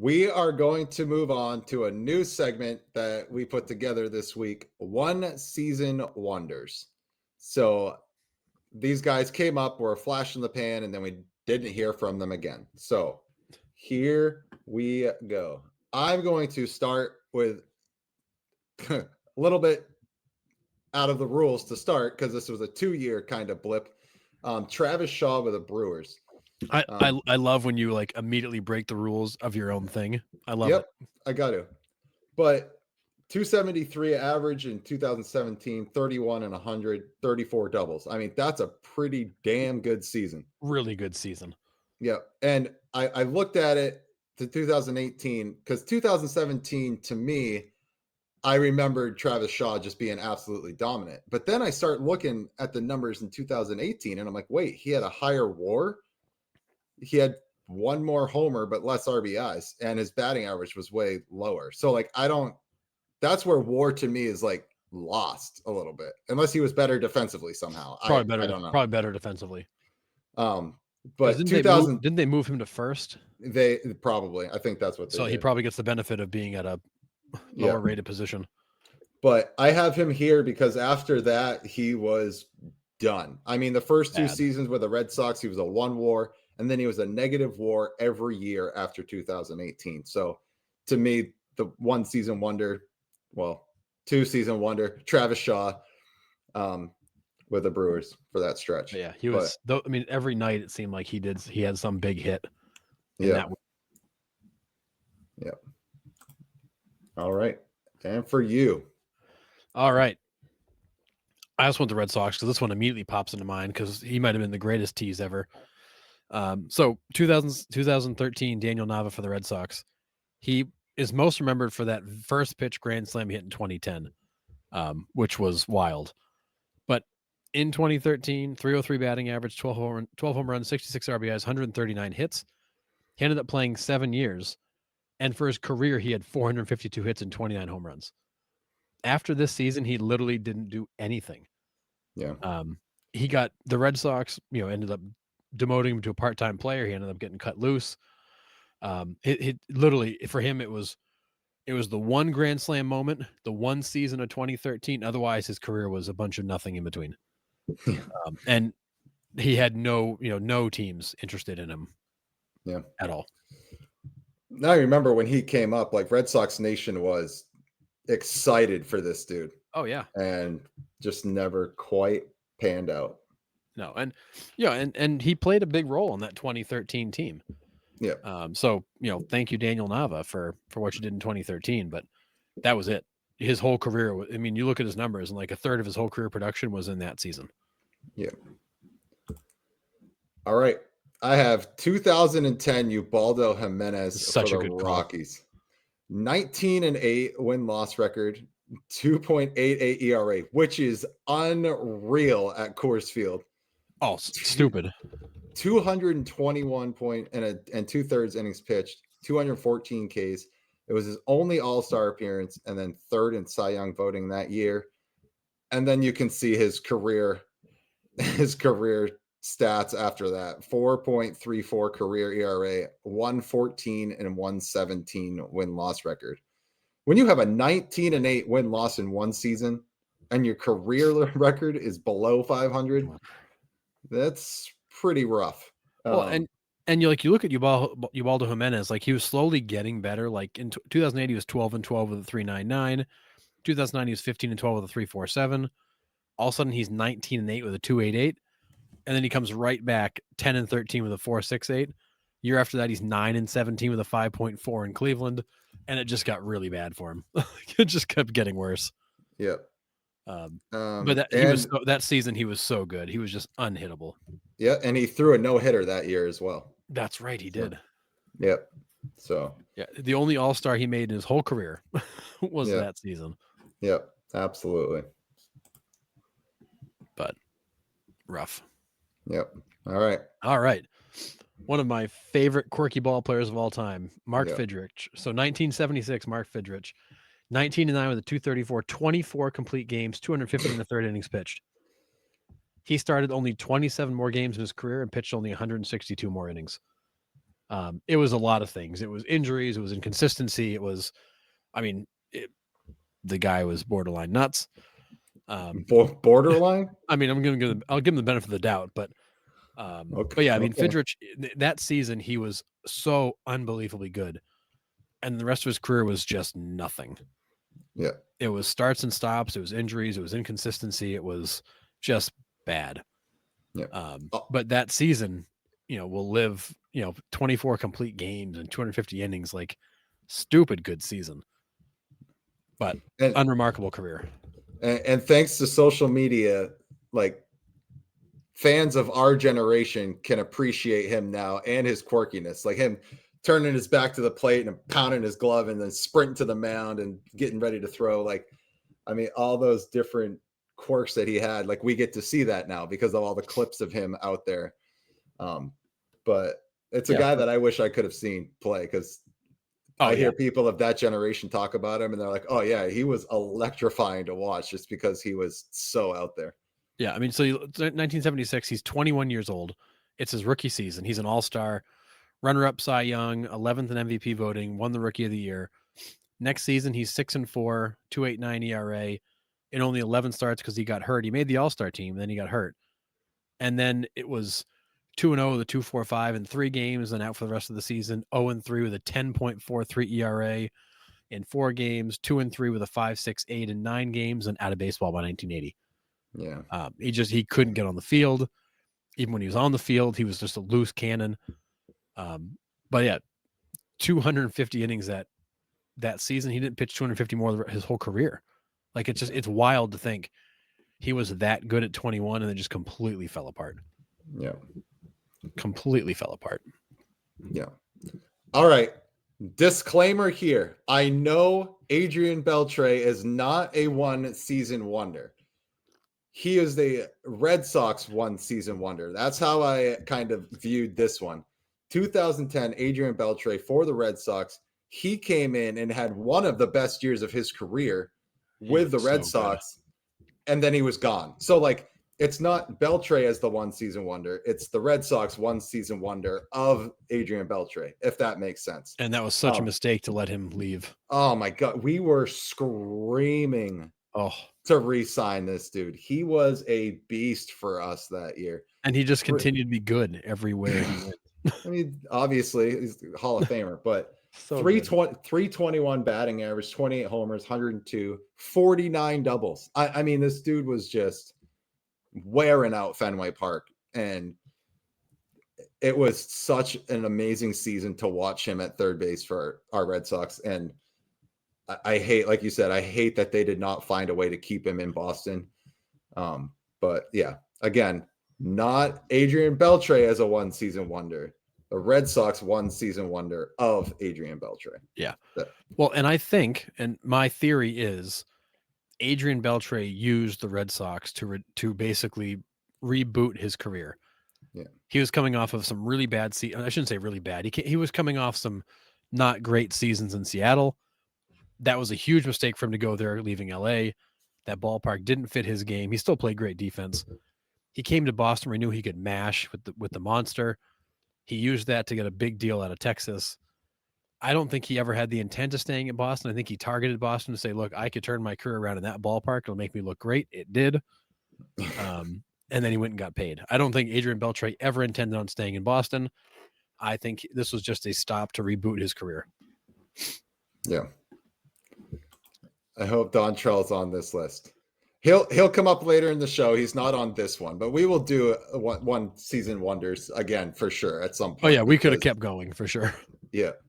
We are going to move on to a new segment that we put together this week, One Season Wonders. So these guys came up, were a flash in the pan, and then we didn't hear from them again. So here we go. I'm going to start with a little bit out of the rules to start because this was a 2-year kind of blip. Travis Shaw with the Brewers. I love when you like immediately break the rules of your own thing. I love Yep, it. I got to. But 273 average in 2017, 31 and 100, 34 doubles. I mean, that's a pretty damn good season. Really good season. Yeah. And I looked at it to 2018 because 2017 to me, I remembered Travis Shaw just being absolutely dominant. But then I start looking at the numbers in 2018 and I'm like, wait, he had a higher WAR. He had one more homer, but less RBIs, and his batting average was way lower. So, like, that's where WAR to me is like lost a little bit, unless he was better defensively somehow. I don't know. Probably better defensively. But Didn't they move him to first? they probably, I think that's what they So he did. probably gets the benefit of being at a lower rated position. But I have him here because after that, he was done. I mean, the first two Bad. seasons with the Red Sox, he was a 1 WAR, and then he was a negative WAR every year after 2018. So to me, the 1 season wonder, well, 2 season wonder, Travis Shaw with the Brewers for that stretch. But yeah, he was. I mean, every night it seemed like he had some big hit. Yeah. Yep. All right. And for you. All right. I just want the Red Sox because this one immediately pops into mind because he might have been the greatest tease ever. So 2013, Daniel Nava for the Red Sox. He is most remembered for that first pitch grand slam hit in 2010, which was wild. But in 2013, 303 batting average, 12 home runs, 66 RBIs, 139 hits. He ended up playing 7 years. And for his career, he had 452 hits and 29 home runs. After this season, he literally didn't do anything. Yeah. He got the Red Sox, ended up demoting him to a part-time player. He ended up getting cut loose. It literally for him, it was the one grand slam moment, the one season of 2013. Otherwise, his career was a bunch of nothing in between. And he had no teams interested in him. Yeah. At all. Now I remember when he came up, like Red Sox Nation was excited for this dude. Oh yeah. And just never quite panned out. No, and and he played a big role in that 2013 team. Yeah. So thank you, Daniel Nava, for what you did in 2013. But that was it. His whole career. I mean, you look at his numbers, and like a third of his whole career production was in that season. Yeah. All right. I have 2010 Ubaldo Jimenez Such for a the good call. Rockies. 19-8 win-loss record, 2.88 ERA, which is unreal at Coors Field. Oh, stupid. 221 point and 2/3 innings pitched, 214 Ks. It was his only All-Star appearance and then third in Cy Young voting that year. And then you can see his career stats after that. 4.34 career ERA, 114 and 117 win-loss record. When you have a 19-8 win-loss in one season and your career record is below 500, that's pretty rough. Well, and you look at Ubaldo Jimenez, like he was slowly getting better. Like in 2008, he was 12-12 with a 3.99. 2009, he was 15-12 with a 3.47. All of a sudden, he's 19-8 with a 2.88, and then he comes right back 10-13 with a 4.68. Year after that, he's 9-17 with a 5.4 in Cleveland, and it just got really bad for him. It just kept getting worse. Yep. But that season he was so good. He was just unhittable. Yeah, and he threw a no-hitter that year as well. That's right, he did. Yep. So yeah, the only All-Star he made in his whole career was that season. Yep, absolutely. But rough. Yep. All right. One of my favorite quirky ball players of all time, Mark Fidrych. So 1976, Mark Fidrych. 19-9 with a 234, 24 complete games, 250 in the third innings pitched. He started only 27 more games in his career and pitched only 162 more innings. It was a lot of things. It was injuries. It was inconsistency. It was, I mean, the guy was borderline nuts. Borderline. I mean, I'll give him the benefit of the doubt, but yeah, I mean, Okay. Fidrich that season he was so unbelievably good, and the rest of his career was just nothing. Yeah. It was starts and stops. It was injuries. It was inconsistency. It was just bad. Yeah. But that season, will live, 24 complete games and 250 innings, like stupid good season, but unremarkable career. And thanks to social media, like fans of our generation can appreciate him now and his quirkiness, like him turning his back to the plate and pounding his glove and then sprinting to the mound and getting ready to throw. Like, I mean, all those different quirks that he had, like we get to see that now because of all the clips of him out there. But it's a guy that I wish I could have seen play because I hear people of that generation talk about him and they're like, oh yeah, he was electrifying to watch just because he was so out there. Yeah, I mean, so 1976, he's 21 years old. It's his rookie season. He's an all-star, runner-up Cy Young, 11th in MVP voting, won the Rookie of the Year. Next season, he's 6-4, 2.89 ERA, in only 11 starts because he got hurt. He made the All-Star team, then he got hurt, and then it was 2-0 with a 2.45 in 3 games, and out for the rest of the season. 0-3 with a 10.43 ERA in 4 games. 2-3 with a 5.68 in 9 games, and out of baseball by 1980. Yeah. He couldn't get on the field. Even when he was on the field, he was just a loose cannon. But yeah, 250 innings that season. He didn't pitch 250 more his whole career. Like it's wild to think he was that good at 21 and then just completely fell apart. Yeah. Completely fell apart. Yeah. All right. Disclaimer here. I know Adrian Beltre is not a one-season wonder. He is the Red Sox one-season wonder. That's how I kind of viewed this one. 2010, Adrian Beltre for the Red Sox. He came in and had one of the best years of his career with the Red Sox, and then he was gone. So, like, it's not Beltre as the one-season wonder. It's the Red Sox one-season wonder of Adrian Beltre, if that makes sense. And that was such a mistake to let him leave. Oh, my God. We were screaming to re-sign this dude. He was a beast for us that year. And he just continued to be good everywhere he went. I mean, obviously, he's a Hall of Famer, but 321 batting average, 28 homers, 102, 49 doubles. I mean, this dude was just wearing out Fenway Park, and it was such an amazing season to watch him at third base for our Red Sox. And I hate, like you said, I hate that they did not find a way to keep him in Boston. But yeah, again, not Adrian Beltre as a one-season wonder. The Red Sox one-season wonder of Adrian Beltre. Yeah. Well, and I think, and my theory is, Adrian Beltre used the Red Sox to basically reboot his career. Yeah. He was coming off of some really bad I shouldn't say really bad. He was coming off some not great seasons in Seattle. That was a huge mistake for him to go there, leaving LA. That ballpark didn't fit his game. He still played great defense. He came to Boston where he knew he could mash with the monster. He used that to get a big deal out of Texas. I don't think he ever had the intent of staying in Boston. I think he targeted Boston to say, look, I could turn my career around in that ballpark. It'll make me look great. It did. And then he went and got paid. I don't think Adrian Beltre ever intended on staying in Boston. I think this was just a stop to reboot his career. Yeah. I hope Dontrell's on this list. He'll come up later in the show. He's not on this one, but we will do one season wonders again for sure at some point. Oh yeah, we could have kept going for sure. Yeah.